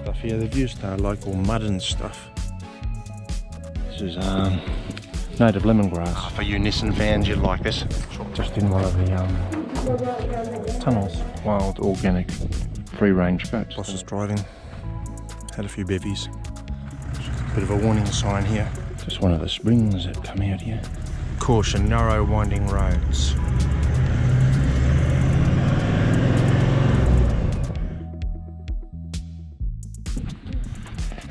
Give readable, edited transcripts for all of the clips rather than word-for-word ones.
stuff here. They've used local mud and stuff. This is native lemongrass. For you Nissan fans, you'd like this. Just in one of the tunnels. Wild, organic, free-range goats. Boss is driving. Had a few bevies. Bit of a warning sign here. Just one of the springs that come out here. Caution, narrow winding roads.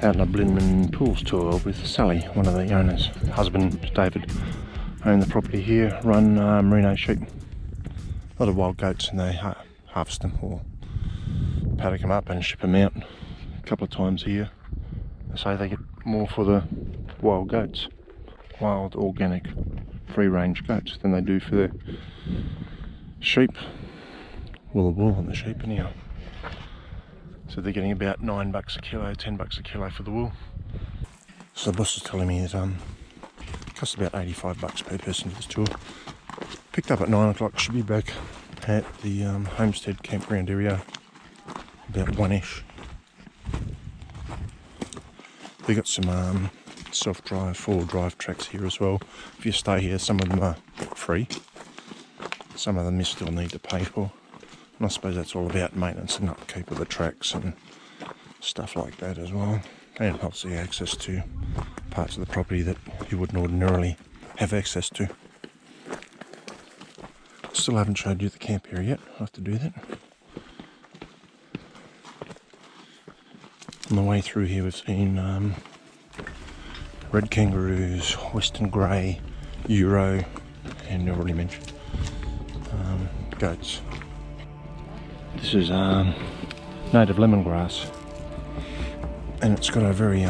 Out on a Blinman pools tour with Sally, one of the owners. Husband, David, own the property here, run merino sheep. A lot of wild goats, and they harvest them or paddock them up and ship them out a couple of times a year. They say they get more for the wild goats, wild, organic, free-range goats, than they do for the sheep. Wool on the sheep anyhow. So they're getting about $9 a kilo, $10 a kilo for the wool. So the boss is telling me that it costs about $85 per person for this tour. Picked up at 9 o'clock, should be back at the homestead campground area about 1ish. They got some self-drive, four-wheel drive tracks here as well. If you stay here, some of them are free. Some of them you still need to pay for. And I suppose that's all about maintenance and upkeep of the tracks and stuff like that as well. And obviously access to parts of the property that you wouldn't ordinarily have access to. Still haven't showed you the camp area yet. I'll have to do that. On the way through here we've seen red kangaroos, western grey, Euro, and I've already mentioned goats. This is native lemongrass, and it's got a very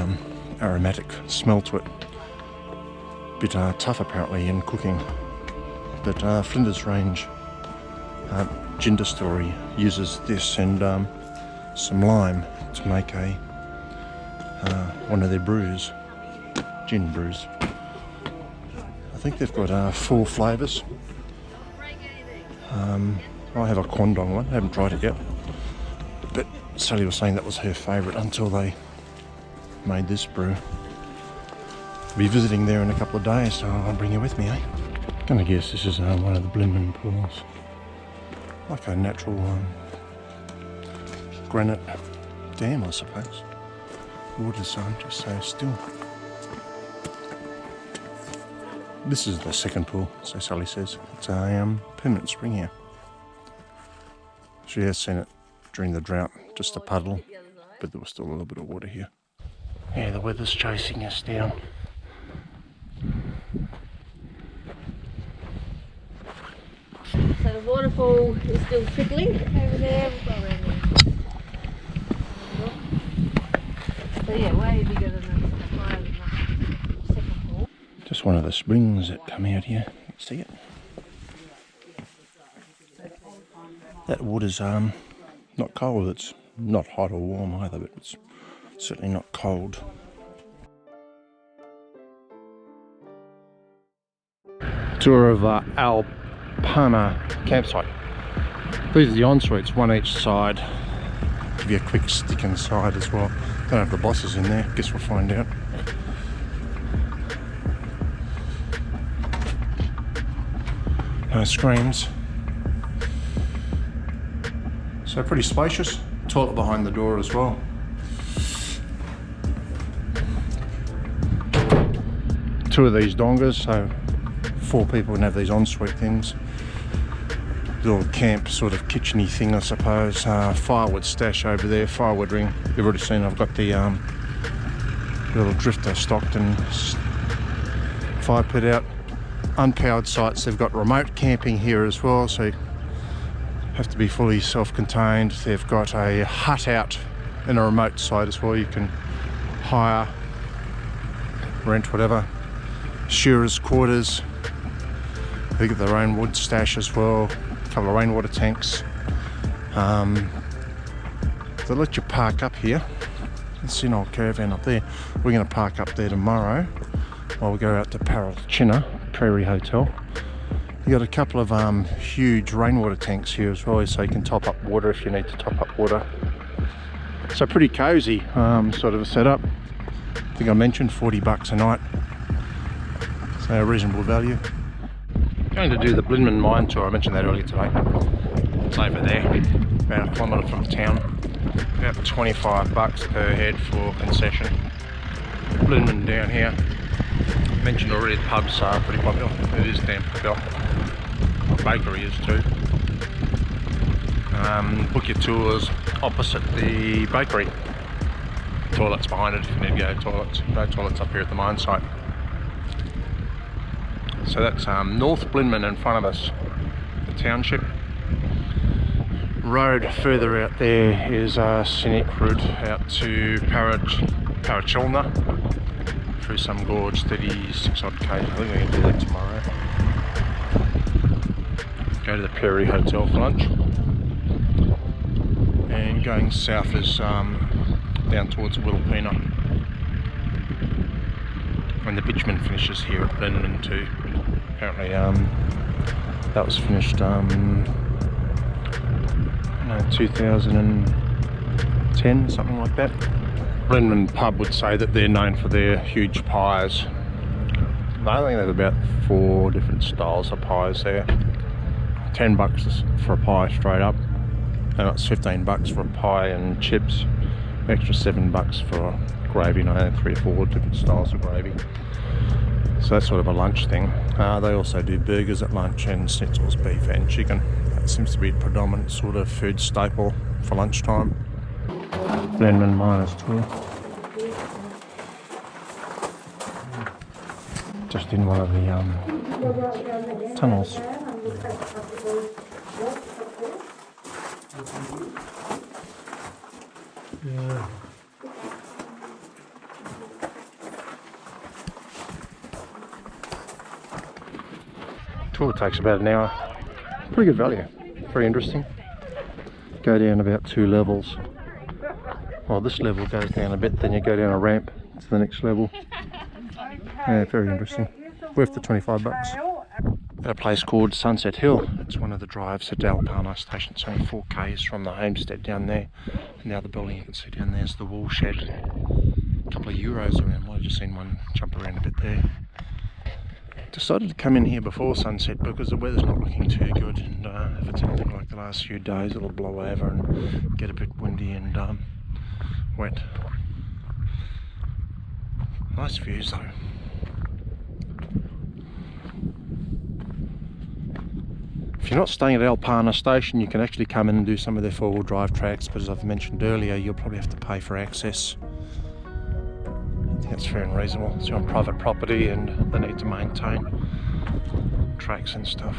aromatic smell to it. Bit tough apparently in cooking, but Flinders range gin distillery uses this and some lime to make a one of their brews, gin brews. I think they've got 4 flavours. I have a Kwandong one, I haven't tried it yet, but Sally was saying that was her favourite until they made this brew. I'll be visiting there in a couple of days, so I'll bring you with me, eh? Gonna guess this is one of the Blinman pools. Like a natural granite dam, I suppose. Water's just so still. This is the second pool, so Sally says. It's a permanent spring here. She has seen it during the drought, just a puddle, but there was still a little bit of water here. Yeah, the weather's chasing us down. So the waterfall is still trickling over there. So yeah, way bigger than the higher than the second pool. Just one of the springs that come out here. See it? That water's not cold. It's not hot or warm either, but it's certainly not cold. Tour of Alpana campsite. These are the en-suites, one each side. Give you a quick stick inside as well. Don't have the bosses in there, guess we'll find out. No screens. So pretty spacious. Toilet behind the door as well. Two of these dongas, so 4 people can have these ensuite things. Little camp sort of kitcheny thing, I suppose. Firewood stash over there, firewood ring. You've already seen I've got the little drifter stocked and fire pit out. Unpowered sites, they've got remote camping here as well, so you have to be fully self-contained. They've got a hut out in a remote site as well. You can hire, rent, whatever. Shearers' quarters. They get their own wood stash as well. A couple of rainwater tanks. They let you park up here. You see an old caravan up there. We're going to park up there tomorrow while we go out to Prairie Hotel. You got a couple of huge rainwater tanks here as well, so you can top up water if you need to top up water. So pretty cozy sort of a setup. I think I mentioned $40 a night, so a reasonable value. Going to do the Blinman mine tour, I mentioned that earlier today. It's over there, about a kilometre from town. About $25 per head for concession. Blinman down here. Mentioned already the pubs are pretty popular. It is damn popular. The bakery is too. Book your tours opposite the bakery. Toilets behind it if you need to go to toilets. No toilets up here at the mine site. So that's North Blinman in front of us, the township. Road further out there is a scenic route out to Parachilna through some gorge, 36 odd k. I think we're going to do that tomorrow. Go to the Prairie Hotel for lunch. And going south is down towards Alpana. And the bitumen finishes here at Blinman too. Apparently that was finished 2010, something like that. Blinman pub would say that they're known for their huge pies. I think there's about 4 different styles of pies there. $10 for a pie straight up, and it's $15 for a pie and chips. Extra $7 for gravy, and I think 3 or 4 different styles of gravy. So that's sort of a lunch thing. They also do burgers at lunch and schnitzels, beef and chicken. That seems to be a predominant sort of food staple for lunchtime. Blinman miners tour. Just in one of the tunnels. Yeah. Tour takes about an hour. Pretty good value. Very interesting. Go down about 2 levels. Well, this level goes down a bit, then you go down a ramp to the next level. Yeah, very interesting. Worth the $25. At a place called Sunset Hill. It's one of the drives at Alpine Station. It's only 4 k's from the homestead down there. And the other building you can see down there is the wool shed. A couple of Euros around. I've just seen one jump around a bit there. Decided to come in here before sunset because the weather's not looking too good, and if it's anything like the last few days, it'll blow over and get a bit windy and wet. Nice views though. If you're not staying at Alpine Station, you can actually come in and do some of their 4-wheel drive tracks, but as I've mentioned earlier, you'll probably have to pay for access. I think that's fair and reasonable. It's on private property and they need to maintain tracks and stuff.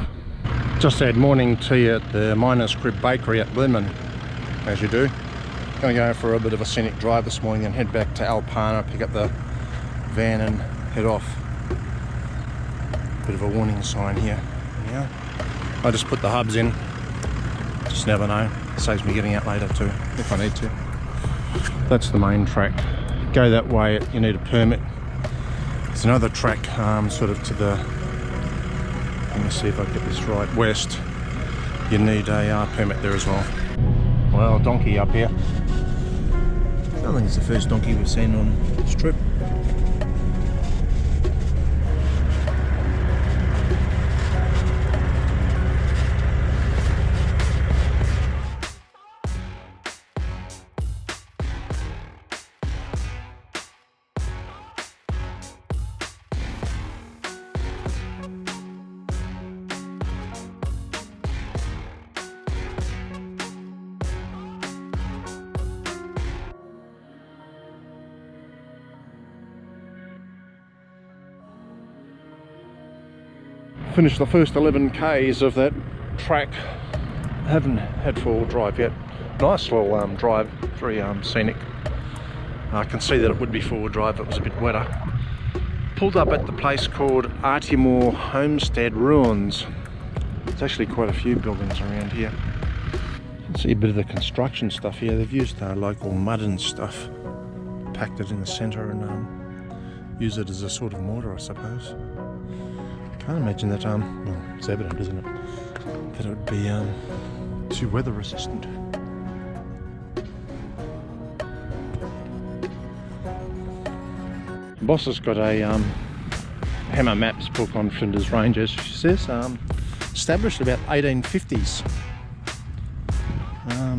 Just had morning tea at the Miners Crib Bakery at Blinman, as you do. Going to go for a bit of a scenic drive this morning and head back to Alpana, pick up the van and head off. Bit of a warning sign here. Yeah. I just put the hubs in. Just never know. It saves me getting out later too, if I need to. That's the main track. Go that way, you need a permit. There's another track sort of to the, let me see if I get this right, west. You need a permit there as well. Well, donkey up here. I think it's the first donkey we've seen on this trip. Finished the first 11 k's of that track. I haven't had 4-wheel drive yet. Nice little drive, very scenic. I can see that it would be 4-wheel drive, it was a bit wetter. Pulled up at the place called Arkaroola Homestead Ruins. There's actually quite a few buildings around here. You can see a bit of the construction stuff here. They've used local mud and stuff, packed it in the centre and used it as a sort of mortar, I suppose. Can't imagine that, well, it's evident, isn't it, that it would be too weather resistant. Boss has got a hammer maps book on Flinders Range, as she says, established about 1850s.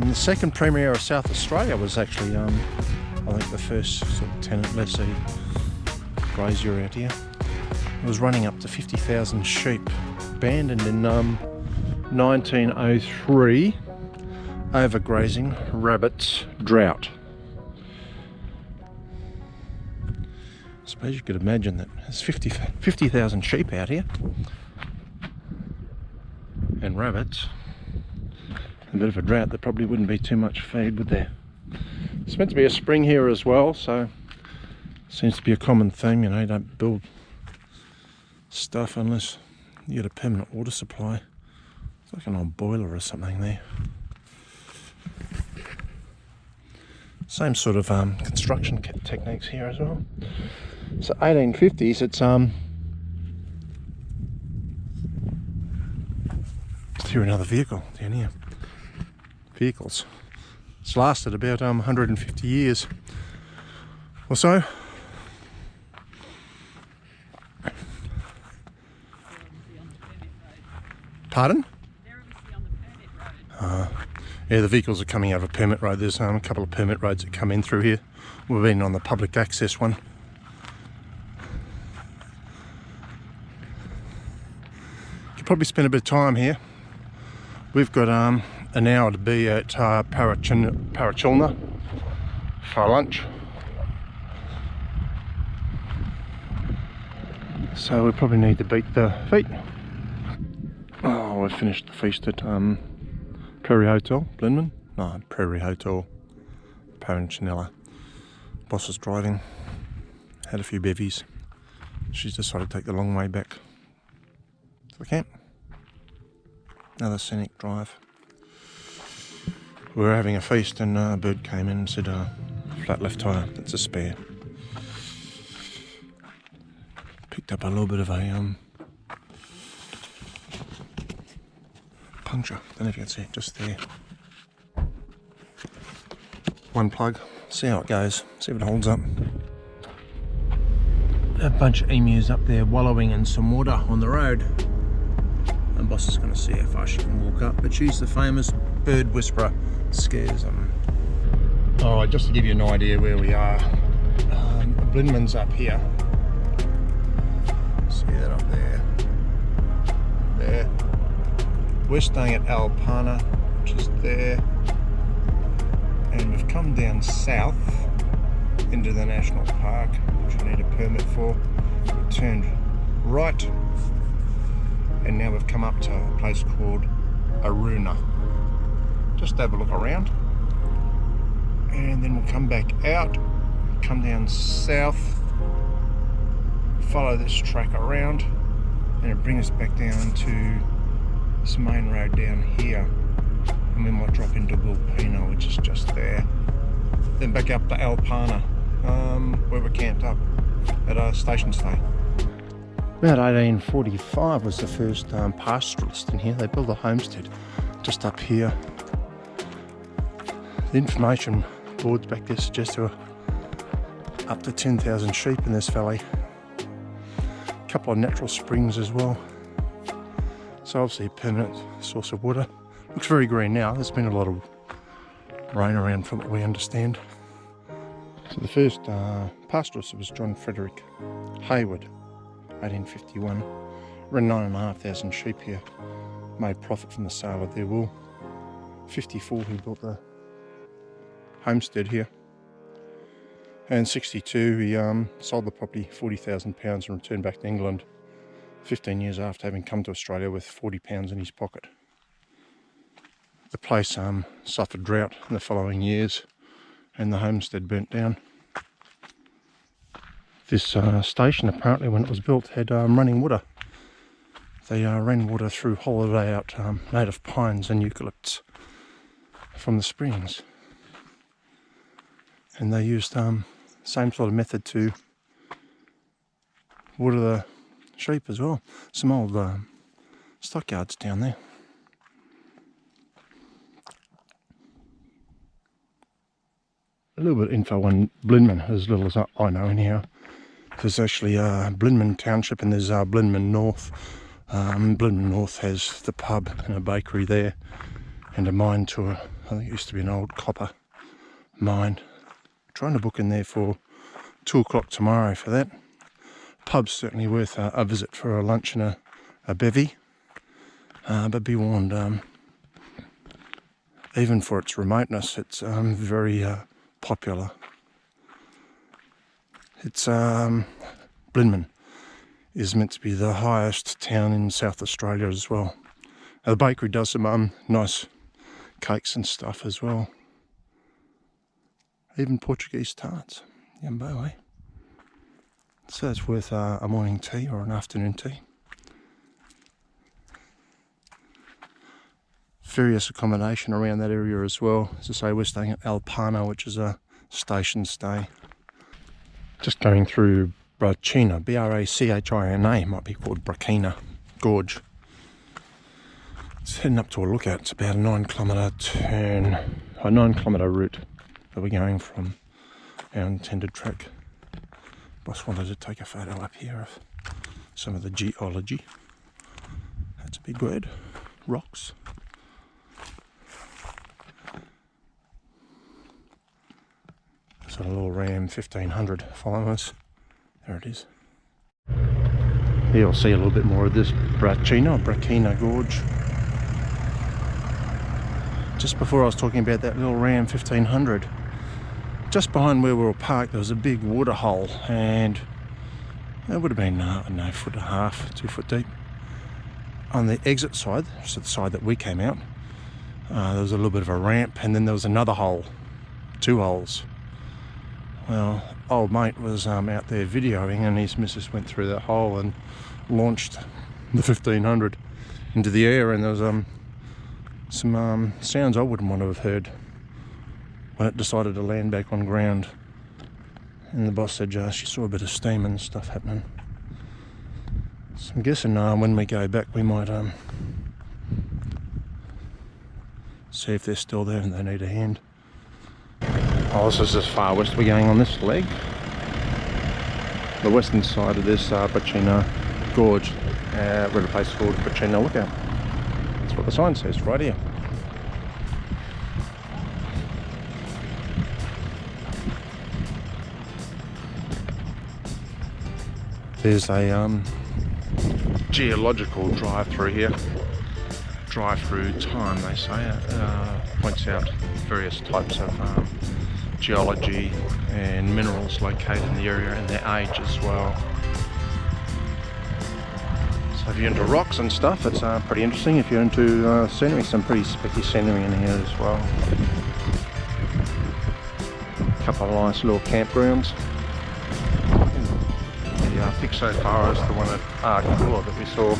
The second Premier of South Australia was actually, I think, the first sort of tenant lessee grazier out here. It was running up to 50,000 sheep, abandoned in 1903, overgrazing, rabbits, drought. I suppose you could imagine that there's 50,000 sheep out here, and rabbits. A bit of a drought, there probably wouldn't be too much feed, would there? It's meant to be a spring here as well, so seems to be a common theme, you know, you don't build stuff unless you get a permanent water supply. It's like an old boiler or something there. Same sort of construction techniques here as well. So 1850s, it's let's hear another vehicle down here. Vehicles. It's lasted about 150 years or so. Pardon? Yeah, the vehicles are coming over permit road. There's a couple of permit roads that come in through here. We've been on the public access one. Could probably spend a bit of time here. We've got an hour to be at Parachilna for lunch. So we probably need to beat the feet. Oh, we've finished the feast at Prairie Hotel, Blinman. No, Prairie Hotel, Parachinella. Boss is driving. Had a few bevies. She's decided to take the long way back to the camp. Another scenic drive. We were having a feast and a bird came in and said, flat left tyre, that's a spare. Picked up a little bit of a puncture, don't know if you can see it, just there. One plug, see how it goes, see if it holds up. A bunch of emus up there wallowing in some water on the road. And Boss is going to see how far she can walk up, but she's the famous bird whisperer, scares them. Alright, just to give you an idea where we are, Blinman's up here. See that up there? There. We're staying at Alpana, which is there. And we've come down south into the national park, which we need a permit for. We turned right, and now we've come up to a place called Arkaroola. Just have a look around, and then we'll come back out, come down south, follow this track around, and it brings us back down to this main road down here, and we might drop into Wilpena, which is just there. Then back up to Alpana, where we're camped up at a station stay. About 1845 was the first pastoralist in here. They built a homestead just up here. The information boards back there suggest there were up to 10,000 sheep in this valley. A couple of natural springs as well. So obviously a permanent source of water. Looks very green now. There's been a lot of rain around from what we understand. So the first pastoralist was John Frederick Hayward, 1851. Ran 9,500 sheep here. Made profit from the sale of their wool. 54 he built the homestead here. And 62 he sold the property, £40,000, and returned back to England 15 years after having come to Australia with £40 in his pocket. The place suffered drought in the following years and the homestead burnt down. This station, apparently when it was built, had running water. They ran water through hollowed out native pines and eucalypts from the springs. And they used same sort of method to water the sheep as well. Some old stockyards down there. A little bit of info on Blinman, as little as I know anyhow. There's actually Blinman Township and there's Blinman North. Blinman North has the pub and a bakery there and a mine tour. I think it used to be an old copper mine. Trying to book in there for 2 o'clock tomorrow for that. Pub's certainly worth a visit for a lunch and a bevy. But be warned, even for its remoteness, it's very popular. It's Blinman is meant to be the highest town in South Australia as well. The bakery does some nice cakes and stuff as well. Even Portuguese tarts. Yumbo, eh? So it's worth a morning tea or an afternoon tea. Various accommodation around that area as well. As I say, we're staying at Alpana, which is a station stay. Just going through Brachina, B-R-A-C-H-I-N-A, might be called Brachina Gorge. It's heading up to a lookout. It's about a 9 kilometre turn, a 9 kilometre route that we're going from our intended track. Boss wanted to take a photo up here of some of the geology. That's a big word. Rocks. It's a little Ram 1500 following us. There it is. Here you'll see a little bit more of this Brachina Gorge. Just before I was talking about that little Ram 1500, just behind where we were parked there was a big water hole, and it would have been, I don't know, 1.5 foot, 2 foot deep. On the exit side, so the side that we came out, there was a little bit of a ramp, and then there was another hole, 2 holes. Well, old mate was out there videoing, and his missus went through that hole and launched the 1500 into the air, and there was some sounds I wouldn't want to have heard when it decided to land back on ground. And the boss said she saw a bit of steam and stuff happening. So I'm guessing when we go back we might see if they're still there and they need a hand. Oh, this is as far west we're going on this leg. The western side of this Brachina Gorge. We're at a place called Brachina Lookout. That's what the sign says right here. There's a geological drive through here. Drive through time, they say. Points out various types of geology and minerals located in the area and their age as well. So if you're into rocks and stuff, it's pretty interesting. If you're into scenery, some pretty spiky scenery in here as well. A couple of nice little campgrounds. The pick so far is the one at Arkaroola that we saw.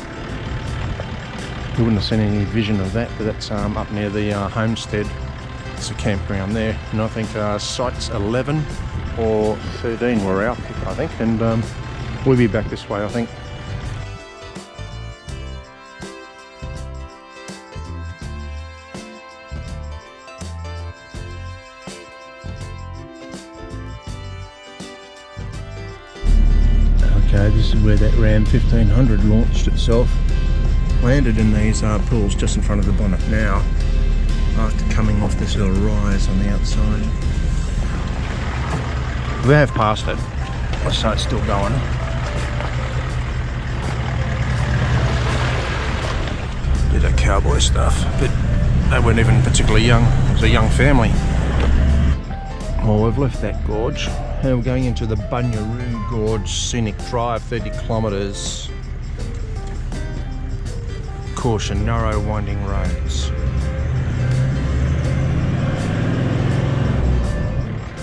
We wouldn't have seen any vision of that, but that's up near the homestead. It's a campground there, and I think sites 11 or 13 were our pick, I think, and we'll be back this way, I think. Okay, this is where that Ram 1500 launched itself. Landed in these pools just in front of the bonnet now, after coming off this little rise on the outside. We have passed it, so it's still going. Did a cowboy stuff, but they weren't even particularly young. It was a young family. Well, we've left that gorge and we're going into the Bunyaroo Gorge Scenic Drive, 30 kilometres. Caution, narrow winding roads.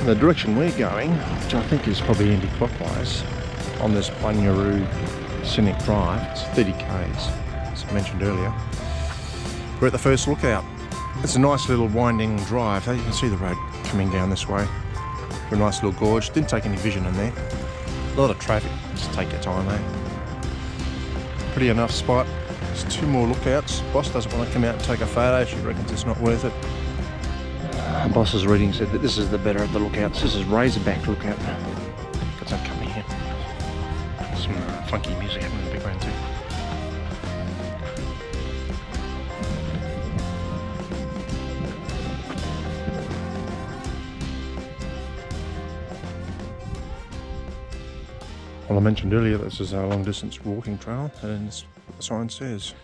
The direction we're going, which I think is probably anti-clockwise, on this Bunyaroo Scenic Drive, it's 30 k's, as I mentioned earlier. We're at the first lookout. It's a nice little winding drive. You can see the road coming down this way. For a nice little gorge. Didn't take any vision in there. A lot of traffic. Just take your time, eh? Pretty enough spot. There's 2 more lookouts. Boss doesn't want to come out and take a photo. She reckons it's not worth it. Boss's reading said that this is the better of the lookouts. This is Razorback Lookout. Got some company here. funky music happening in the background too. Well, I mentioned earlier this is a long distance walking trail, and that's what the sign says.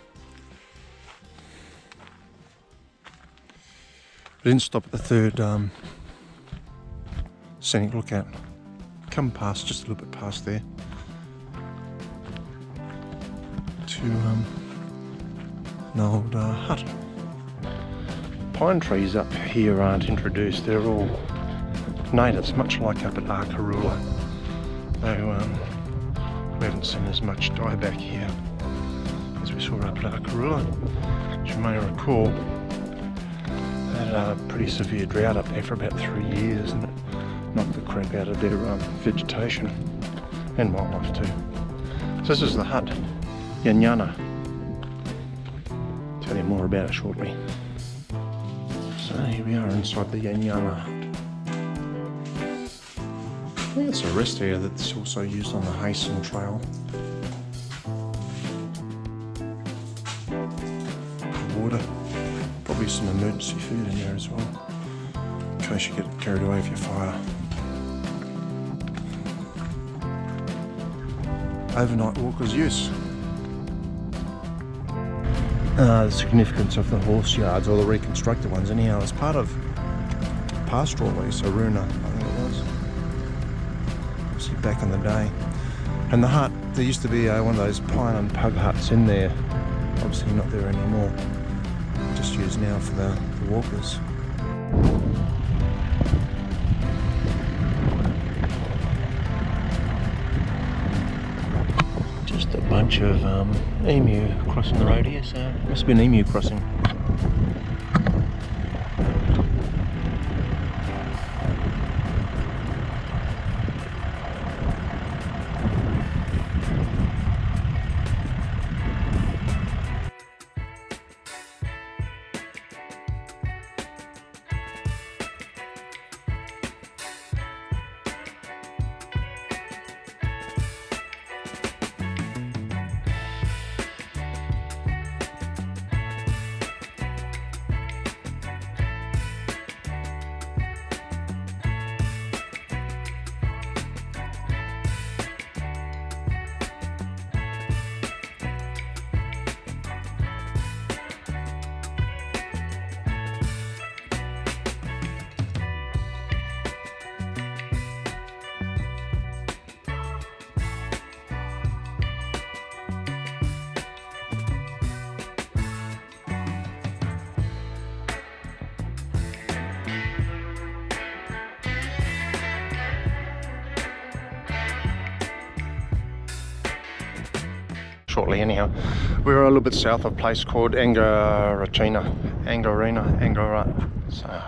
We didn't stop at the third scenic lookout. Come past, just a little bit past there, to an old hut. Pine trees up here aren't introduced, they're all natives, much like up at Arkaroola. Though we haven't seen as much dieback here as we saw up at Arkaroola. As you may recall, they had a pretty severe drought up there for about 3 years, and it knocked the crap out of their vegetation and wildlife too. So this is the hut, Yanyana. Tell you more about it shortly. So here we are inside the Yanyana. I think it's a rest area that's also used on the Hasten Trail. Water, probably some emergency food in there as well, in case you get carried away with your fire. Overnight walkers' use. The significance of the horse yards, or the reconstructed ones anyhow, as part of pastoral lease, Aruna, I think it was. Obviously back in the day. And the hut, there used to be one of those pine and pug huts in there, obviously not there anymore, just used now for the walkers. Just a bunch of emu crossing the road here, so it must be an emu crossing. Shortly anyhow. We're a little bit south of a place called Angara. So